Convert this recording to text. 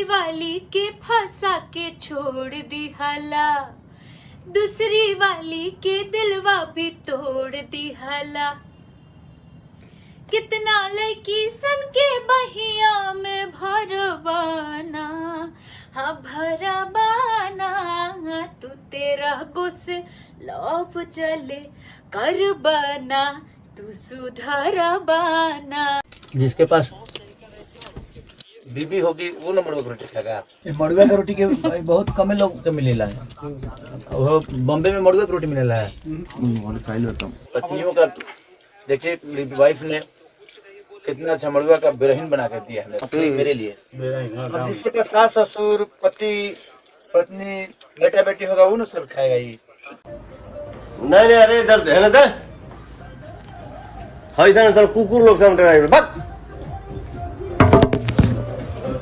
वाली के फंसा के छोड़ दी हला, दूसरी वाली के दिलवा भी तोड़ दी हला। कितना लड़की सन के बहिया में भरवाना, हाँ भरवाना, तू तेरा गुस लौप चले कर बना, तू सुधर बना। जिसके पास बीबी होगी वो न मड़ुआ की रोटी खाएगा। मड़ुआ की रोटी के बहुत कम लोग के मिलेला है। वो बॉम्बे में मड़ुआ की रोटी मिलेला है। पत्नियों का देखिए वाइफ ने कितना अच्छा मड़ुआ का बिरहीन बना कर दिया है मेरे लिए। अब जिसके पास सास ससुर पति पत्नी बेटा बेटी होगा वो ना सब खाएगा ये। नहीं अरे इधर है ना, कुकुर लोग सब